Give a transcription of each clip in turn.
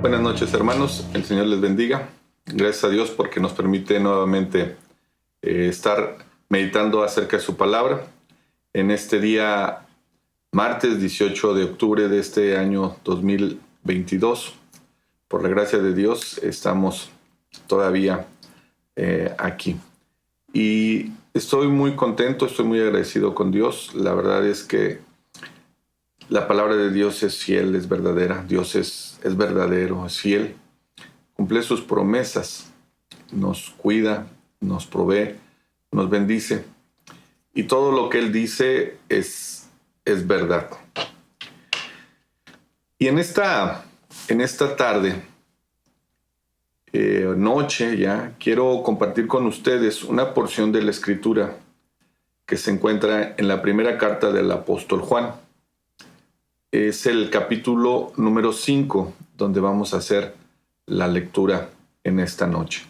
Buenas noches, hermanos. El Señor les bendiga. Gracias a Dios porque nos permite nuevamente estar meditando acerca de su palabra. En este día, martes 18 de octubre de este año 2022, por la gracia de Dios, estamos todavía aquí. Y estoy muy contento, estoy muy agradecido con Dios. La verdad es que la palabra de Dios es fiel, es verdadera. Dios es verdadero, es fiel. Cumple sus promesas, nos cuida, nos provee, nos bendice. Y todo lo que Él dice es verdad. Y en esta tarde, noche ya, quiero compartir con ustedes una porción de la Escritura que se encuentra en la primera carta del apóstol Juan. Es el capítulo número 5, donde vamos a hacer la lectura en esta noche.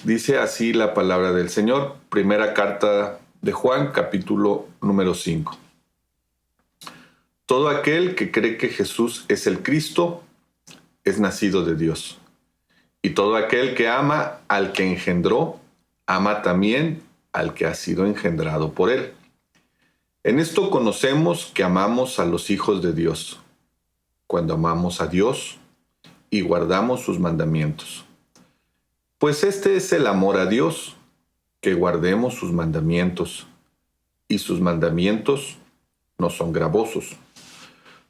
Dice así la palabra del Señor, primera carta de Juan, capítulo número 5. Todo aquel que cree que Jesús es el Cristo es nacido de Dios. Y todo aquel que ama al que engendró, ama también al que ha sido engendrado por él. En esto conocemos que amamos a los hijos de Dios, cuando amamos a Dios y guardamos sus mandamientos. Pues este es el amor a Dios, que guardemos sus mandamientos, y sus mandamientos no son gravosos,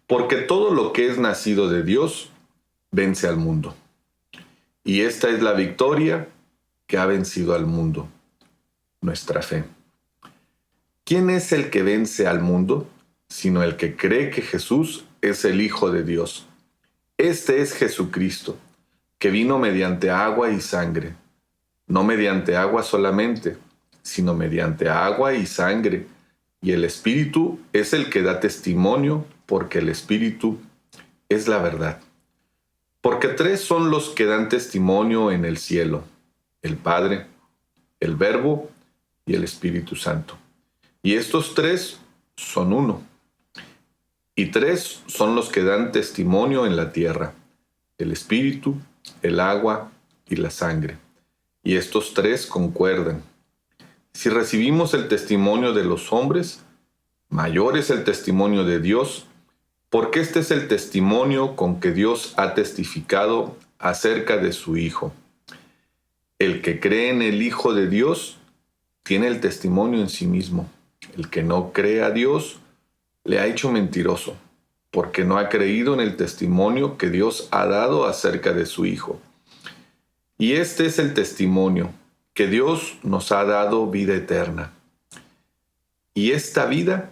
porque todo lo que es nacido de Dios vence al mundo. Y esta es la victoria que ha vencido al mundo, nuestra fe. ¿Quién es el que vence al mundo, sino el que cree que Jesús es el Hijo de Dios? Este es Jesucristo, que vino mediante agua y sangre, no mediante agua solamente, sino mediante agua y sangre, y el Espíritu es el que da testimonio, porque el Espíritu es la verdad. Porque 3 son los que dan testimonio en el cielo: el Padre, el Verbo y el Espíritu Santo. Y estos 3 son uno. Y 3 son los que dan testimonio en la tierra: el Espíritu, el agua y la sangre. Y estos 3 concuerdan. Si recibimos el testimonio de los hombres, mayor es el testimonio de Dios, porque este es el testimonio con que Dios ha testificado acerca de su Hijo. El que cree en el Hijo de Dios tiene el testimonio en sí mismo. El que no cree a Dios le ha hecho mentiroso, porque no ha creído en el testimonio que Dios ha dado acerca de su Hijo. Y este es el testimonio, que Dios nos ha dado vida eterna. Y esta vida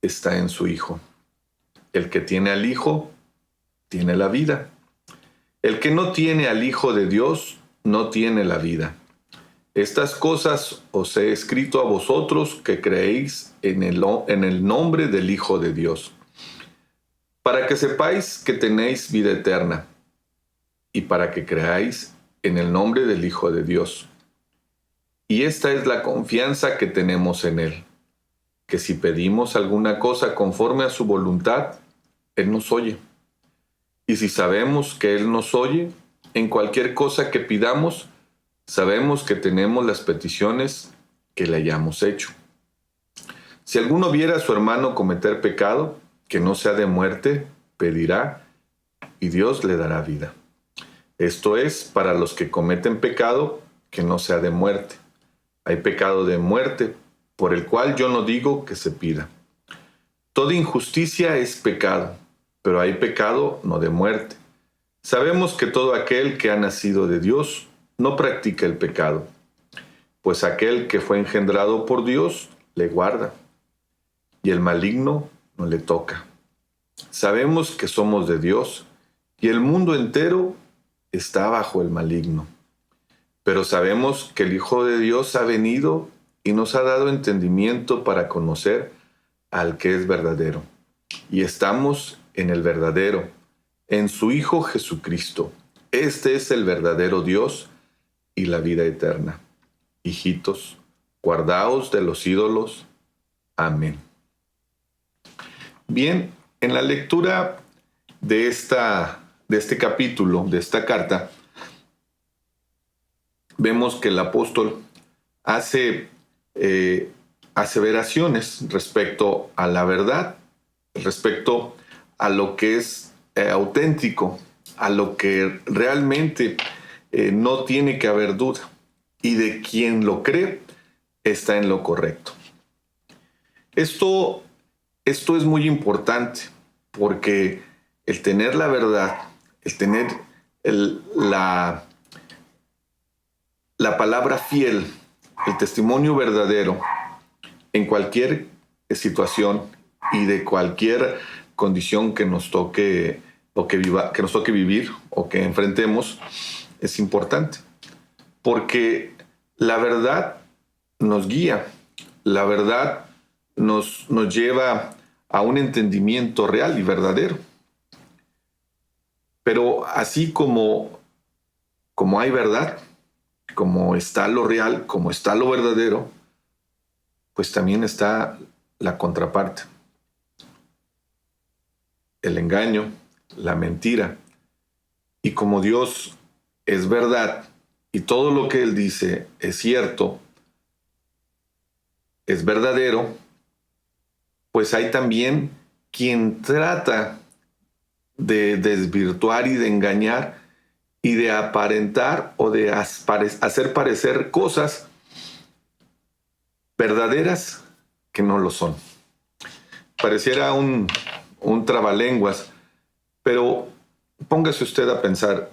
está en su Hijo. El que tiene al Hijo, tiene la vida. El que no tiene al Hijo de Dios, no tiene la vida. Estas cosas os he escrito a vosotros que creéis en el nombre del Hijo de Dios, para que sepáis que tenéis vida eterna, y para que creáis en el nombre del Hijo de Dios. Y esta es la confianza que tenemos en Él, que si pedimos alguna cosa conforme a su voluntad, Él nos oye. Y si sabemos que Él nos oye, en cualquier cosa que pidamos, sabemos que tenemos las peticiones que le hayamos hecho. Si alguno viera a su hermano cometer pecado, que no sea de muerte, pedirá, y Dios le dará vida. Esto es para los que cometen pecado, que no sea de muerte. Hay pecado de muerte, por el cual yo no digo que se pida. Toda injusticia es pecado, pero hay pecado no de muerte. Sabemos que todo aquel que ha nacido de Dios no practica el pecado, pues aquel que fue engendrado por Dios le guarda, y el maligno no le toca. Sabemos que somos de Dios, y el mundo entero está bajo el maligno. Pero sabemos que el Hijo de Dios ha venido y nos ha dado entendimiento para conocer al que es verdadero. Y estamos en el verdadero, en su Hijo Jesucristo. Este es el verdadero Dios y la vida eterna. Hijitos, guardaos de los ídolos. Amén. Bien, en la lectura de esta de este capítulo, de esta carta, vemos que el apóstol hace aseveraciones respecto a la verdad, respecto a lo que es auténtico, a lo que realmente no tiene que haber duda, y de quien lo cree está en lo correcto. Esto es muy importante porque el tener la verdad, el tener la palabra fiel, el testimonio verdadero en cualquier situación y de cualquier condición que nos toque que nos toque vivir o que enfrentemos, es importante. Porque la verdad nos guía, la verdad nos lleva a un entendimiento real y verdadero. Pero así como hay verdad, como está lo real, como está lo verdadero, pues también está la contraparte. El engaño, la mentira. Y como Dios es verdad y todo lo que Él dice es cierto, es verdadero, pues hay también quien trata de desvirtuar y de engañar y de aparentar o de hacer parecer cosas verdaderas que no lo son. Pareciera un trabalenguas, pero póngase usted a pensar,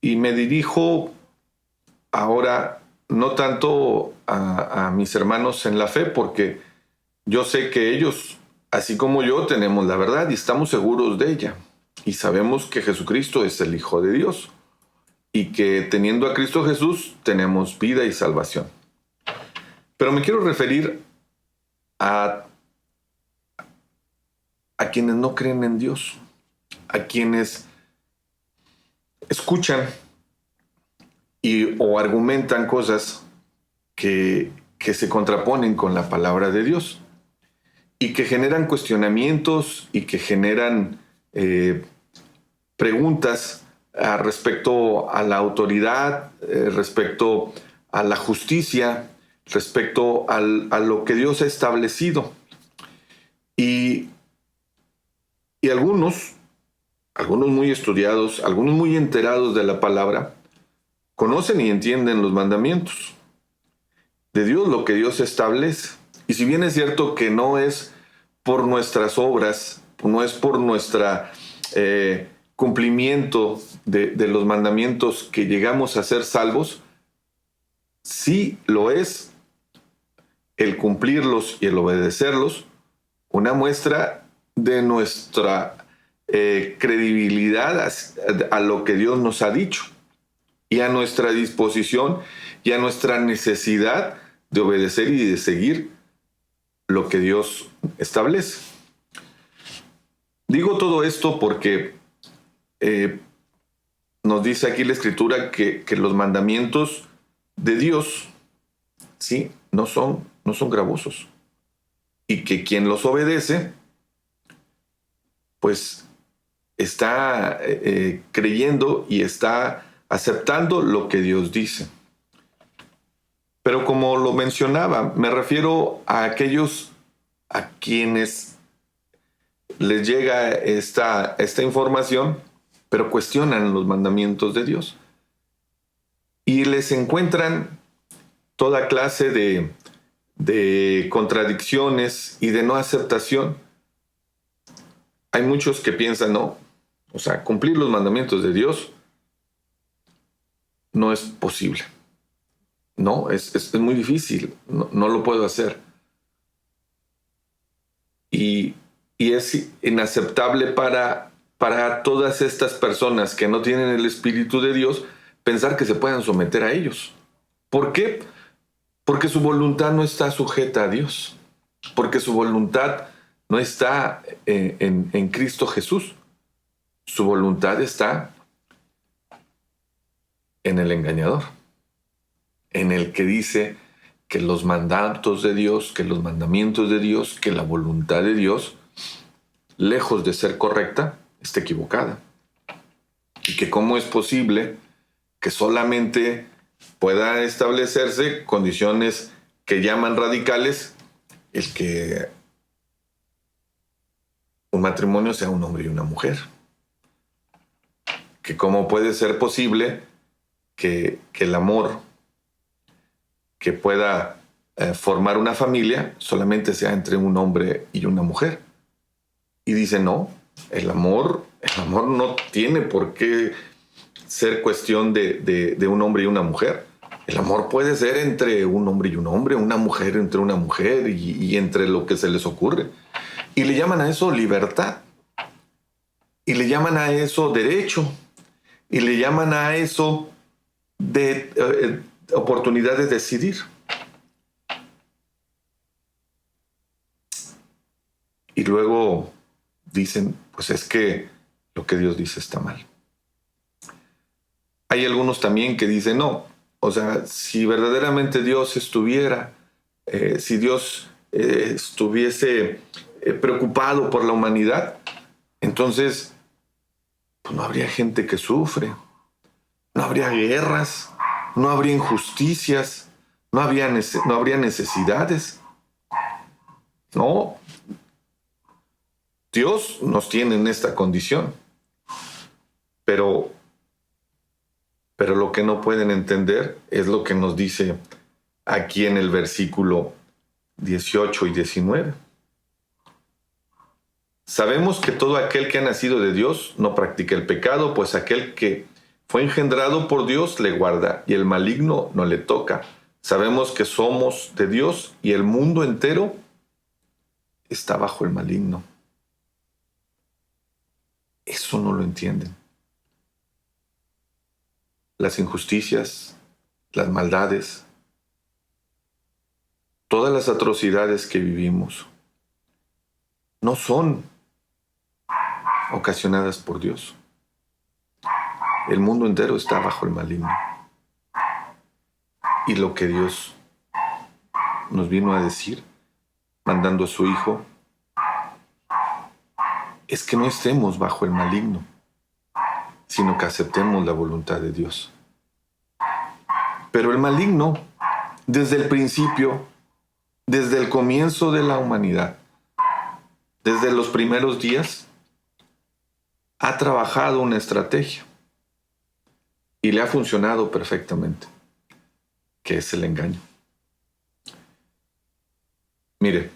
y me dirijo ahora no tanto a mis hermanos en la fe, porque yo sé que ellos, así como yo, tenemos la verdad y estamos seguros de ella. Y sabemos que Jesucristo es el Hijo de Dios y que teniendo a Cristo Jesús tenemos vida y salvación. Pero me quiero referir a quienes no creen en Dios, a quienes escuchan o argumentan cosas que se contraponen con la palabra de Dios y que generan cuestionamientos y que generan preguntas respecto a la autoridad, respecto a la justicia, respecto a lo que Dios ha establecido. Y algunos muy estudiados, algunos muy enterados de la palabra, conocen y entienden los mandamientos de Dios, lo que Dios establece. Y si bien es cierto que no es por nuestras obras, no es por nuestro cumplimiento de los mandamientos que llegamos a ser salvos, sí lo es el cumplirlos y el obedecerlos, una muestra de nuestra credibilidad a lo que Dios nos ha dicho y a nuestra disposición y a nuestra necesidad de obedecer y de seguir lo que Dios establece. Digo todo esto porque nos dice aquí la Escritura que los mandamientos de Dios, sí, no son gravosos, y que quien los obedece pues está creyendo y está aceptando lo que Dios dice. Pero como lo mencionaba, me refiero a aquellos a quienes les llega esta información, pero cuestionan los mandamientos de Dios y les encuentran toda clase de contradicciones y de no aceptación. Hay muchos que piensan, no, o sea, cumplir los mandamientos de Dios no es posible. No, es muy difícil, no lo puedo hacer. Y es inaceptable para todas estas personas que no tienen el Espíritu de Dios pensar que se puedan someter a ellos. ¿Por qué? Porque su voluntad no está sujeta a Dios, porque su voluntad no está en Cristo Jesús. Su voluntad está en el engañador, en el que dice que los mandatos de Dios, que los mandamientos de Dios, que la voluntad de Dios, lejos de ser correcta, está equivocada. Y que cómo es posible que solamente pueda establecerse condiciones que llaman radicales el que un matrimonio sea un hombre y una mujer. Que cómo puede ser posible que el amor que pueda formar una familia solamente sea entre un hombre y una mujer. Y dice, no, el amor no tiene por qué ser cuestión de un hombre y una mujer. El amor puede ser entre un hombre y un hombre, una mujer entre una mujer y entre lo que se les ocurre. Y le llaman a eso libertad. Y le llaman a eso derecho. Y le llaman a eso de oportunidad de decidir. Y luego dicen, pues es que lo que Dios dice está mal. Hay algunos también que dicen, no, o sea, si verdaderamente Dios estuviera, si Dios estuviese preocupado por la humanidad, entonces pues no habría gente que sufre, no habría guerras, no habría injusticias, no habría necesidades. No, Dios nos tiene en esta condición, pero lo que no pueden entender es lo que nos dice aquí en el versículo 18 y 19. Sabemos que todo aquel que ha nacido de Dios no practica el pecado, pues aquel que fue engendrado por Dios le guarda y el maligno no le toca. Sabemos que somos de Dios y el mundo entero está bajo el maligno. Eso no lo entienden. Las injusticias, las maldades, todas las atrocidades que vivimos no son ocasionadas por Dios. El mundo entero está bajo el maligno. Y lo que Dios nos vino a decir, mandando a su Hijo, es que no estemos bajo el maligno, sino que aceptemos la voluntad de Dios. Pero el maligno, desde el principio, desde el comienzo de la humanidad, desde los primeros días, ha trabajado una estrategia y le ha funcionado perfectamente, que es el engaño. Mire,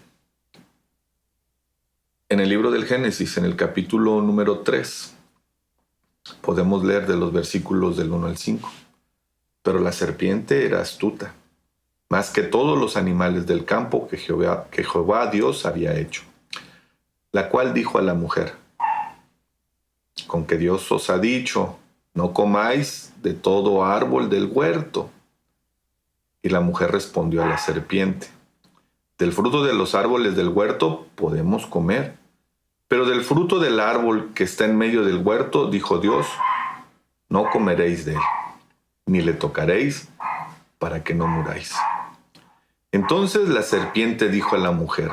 en el libro del Génesis, en el capítulo número 3, podemos leer de los versículos del 1 al 5. Pero la serpiente era astuta, más que todos los animales del campo que Jehová Dios había hecho, la cual dijo a la mujer, con que Dios os ha dicho, no comáis de todo árbol del huerto. Y la mujer respondió a la serpiente, del fruto de los árboles del huerto podemos comer, pero del fruto del árbol que está en medio del huerto, dijo Dios, no comeréis de él, ni le tocaréis, para que no muráis. Entonces la serpiente dijo a la mujer,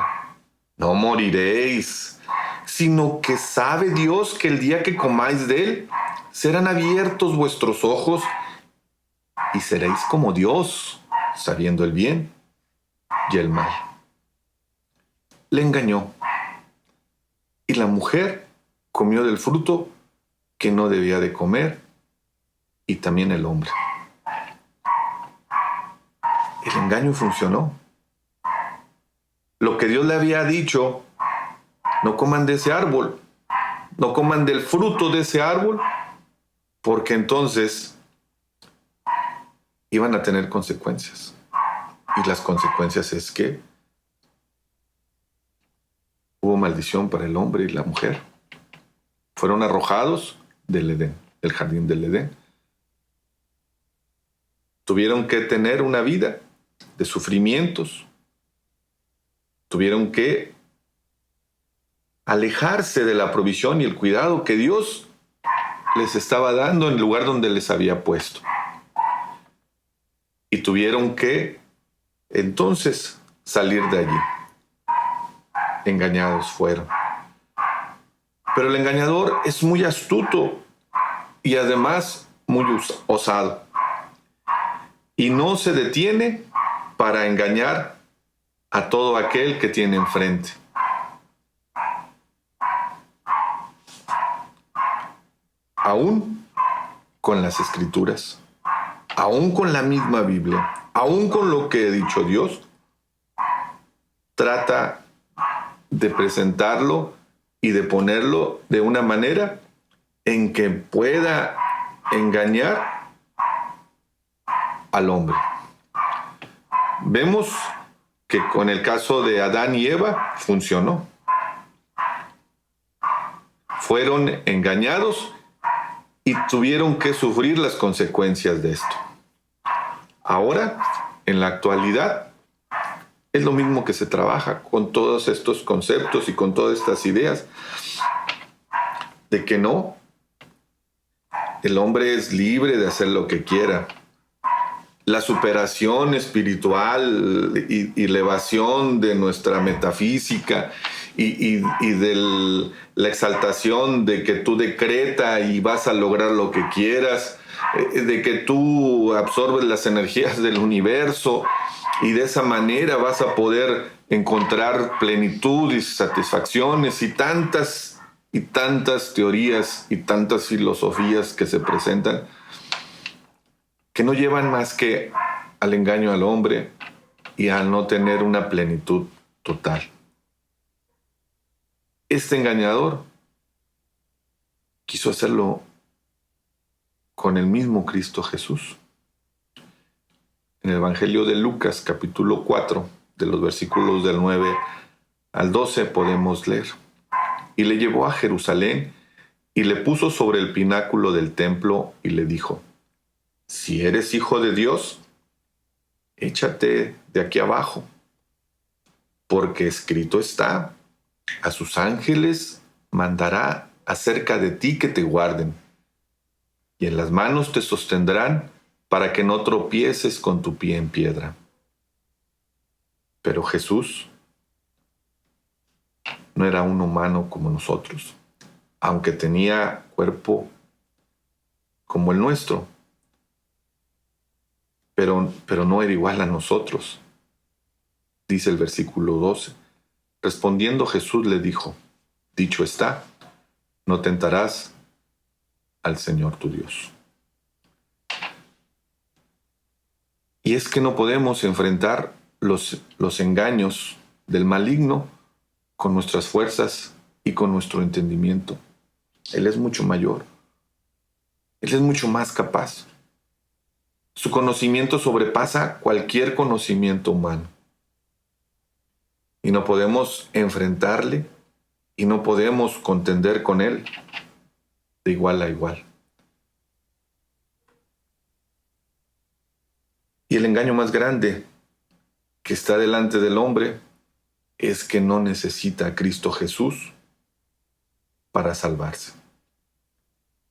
no moriréis, sino que sabe Dios que el día que comáis de él, serán abiertos vuestros ojos y seréis como Dios, sabiendo el bien y el mal. Le engañó, y la mujer comió del fruto que no debía de comer, y también el hombre. El engaño funcionó. Lo que Dios le había dicho, no coman de ese árbol, no coman del fruto de ese árbol, porque entonces iban a tener consecuencias. Y las consecuencias es que hubo maldición para el hombre y la mujer. Fueron arrojados del Edén, del jardín del Edén. Tuvieron que tener una vida de sufrimientos. Tuvieron que alejarse de la provisión y el cuidado que Dios les estaba dando en el lugar donde les había puesto. Y tuvieron que entonces salir de allí. Engañados fueron. Pero el engañador es muy astuto y además muy osado. Y no se detiene para engañar a todo aquel que tiene enfrente. Aún con las Escrituras, aún con la misma Biblia, aún con lo que ha dicho Dios, trata de presentarlo y de ponerlo de una manera en que pueda engañar al hombre. Vemos que con el caso de Adán y Eva funcionó. Fueron engañados y tuvieron que sufrir las consecuencias de esto. Ahora, en la actualidad, es lo mismo que se trabaja con todos estos conceptos y con todas estas ideas de que no, el hombre es libre de hacer lo que quiera. La superación espiritual y elevación de nuestra metafísica y de la exaltación de que tú decreta y vas a lograr lo que quieras, de que tú absorbes las energías del universo y de esa manera vas a poder encontrar plenitud y satisfacciones y tantas teorías y tantas filosofías que se presentan que no llevan más que al engaño al hombre y a no tener una plenitud total. Este engañador quiso hacerlo con el mismo Cristo Jesús. En el Evangelio de Lucas, capítulo 4, de los versículos del 9 al 12, podemos leer. Y le llevó a Jerusalén y le puso sobre el pináculo del templo y le dijo: si eres hijo de Dios, échate de aquí abajo, porque escrito está: a sus ángeles mandará acerca de ti que te guarden, y en las manos te sostendrán para que no tropieces con tu pie en piedra. Pero Jesús no era un humano como nosotros, aunque tenía cuerpo como el nuestro, pero no era igual a nosotros. Dice el versículo 12. Respondiendo Jesús le dijo: dicho está, no tentarás al Señor tu Dios. Y es que no podemos enfrentar los engaños del maligno con nuestras fuerzas y con nuestro entendimiento. Él es mucho mayor. Él es mucho más capaz. Su conocimiento sobrepasa cualquier conocimiento humano. Y no podemos enfrentarle y no podemos contender con él de igual a igual. Y el engaño más grande que está delante del hombre es que no necesita a Cristo Jesús para salvarse.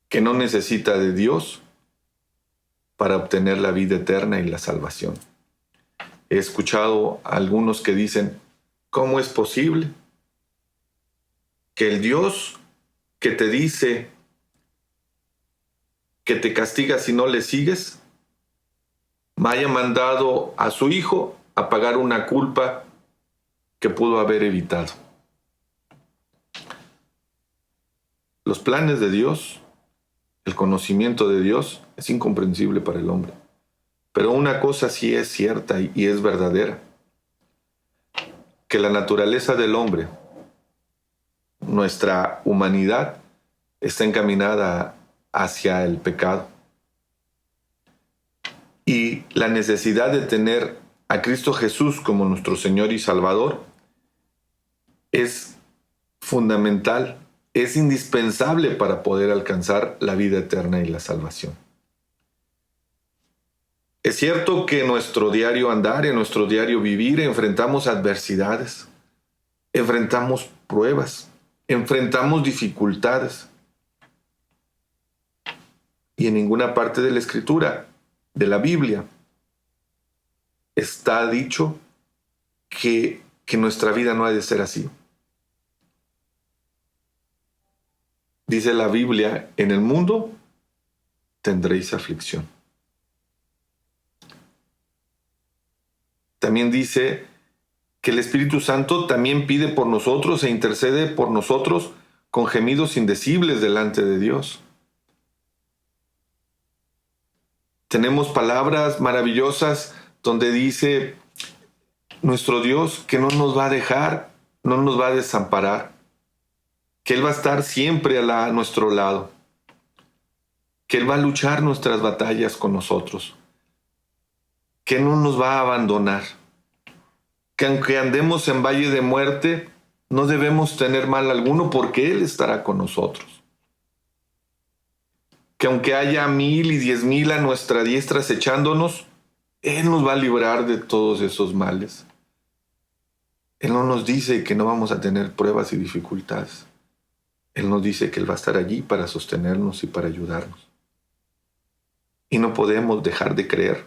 Que no necesita de Dios para obtener la vida eterna y la salvación. He escuchado a algunos que dicen: ¿cómo es posible que el Dios que te dice que te castiga si no le sigues, me haya mandado a su Hijo a pagar una culpa que pudo haber evitado? Los planes de Dios, el conocimiento de Dios es incomprensible para el hombre. Pero una cosa sí es cierta y es verdadera: que la naturaleza del hombre, nuestra humanidad, está encaminada hacia el pecado. Y la necesidad de tener a Cristo Jesús como nuestro Señor y Salvador es fundamental, es indispensable para poder alcanzar la vida eterna y la salvación. Es cierto que en nuestro diario andar, en nuestro diario vivir, enfrentamos adversidades, enfrentamos pruebas, enfrentamos dificultades. Y en ninguna parte de la Escritura, de la Biblia, está dicho que nuestra vida no ha de ser así. Dice la Biblia, en el mundo tendréis aflicción. También dice que el Espíritu Santo también pide por nosotros e intercede por nosotros con gemidos indecibles delante de Dios. Tenemos palabras maravillosas donde dice nuestro Dios que no nos va a dejar, no nos va a desamparar, que Él va a estar siempre a nuestro lado, que Él va a luchar nuestras batallas con nosotros, que no nos va a abandonar, que aunque andemos en valle de muerte, no debemos tener mal alguno porque Él estará con nosotros. Que aunque haya 1000 y 10,000 a nuestra diestra acechándonos, Él nos va a librar de todos esos males. Él no nos dice que no vamos a tener pruebas y dificultades. Él nos dice que Él va a estar allí para sostenernos y para ayudarnos. Y no podemos dejar de creer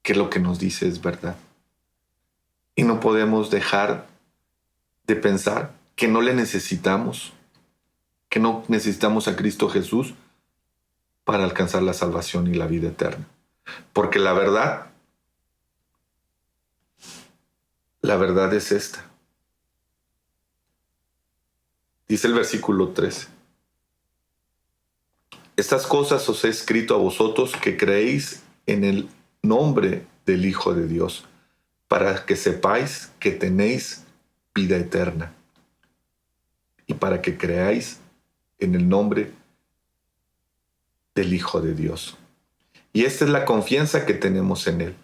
que lo que nos dice es verdad. Y no podemos dejar de pensar que no le necesitamos, que no necesitamos a Cristo Jesús para alcanzar la salvación y la vida eterna. Porque la verdad es esta. Dice el versículo 13. Estas cosas os he escrito a vosotros que creéis en el nombre del Hijo de Dios, para que sepáis que tenéis vida eterna y para que creáis en el nombre del Hijo de Dios. Y esta es la confianza que tenemos en Él,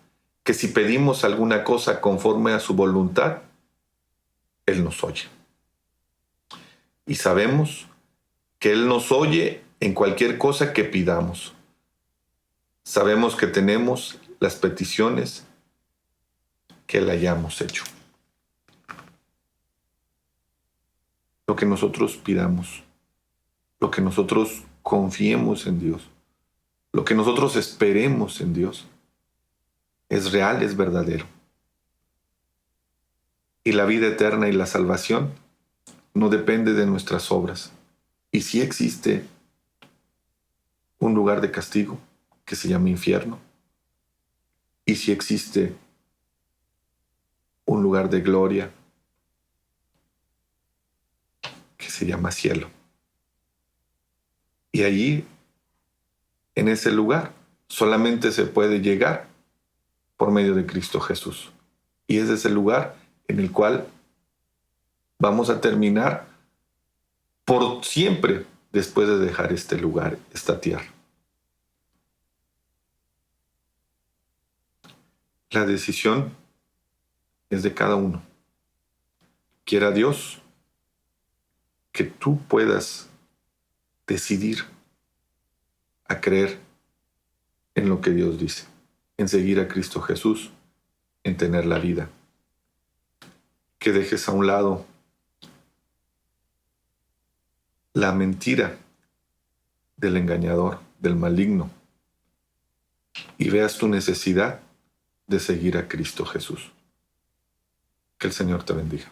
que si pedimos alguna cosa conforme a su voluntad, Él nos oye. Y sabemos que Él nos oye en cualquier cosa que pidamos. Sabemos que tenemos las peticiones que le hayamos hecho. Lo que nosotros pidamos, lo que nosotros confiemos en Dios, lo que nosotros esperemos en Dios, es real, es verdadero. Y la vida eterna y la salvación no depende de nuestras obras. Y sí existe un lugar de castigo que se llama infierno. Y sí existe un lugar de gloria que se llama cielo. Y allí, en ese lugar, solamente se puede llegar por medio de Cristo Jesús. Y ese es el lugar en el cual vamos a terminar por siempre después de dejar este lugar, esta tierra. La decisión es de cada uno. Quiera Dios que tú puedas decidir a creer en lo que Dios dice, en seguir a Cristo Jesús, en tener la vida. Que dejes a un lado la mentira del engañador, del maligno, y veas tu necesidad de seguir a Cristo Jesús. Que el Señor te bendiga.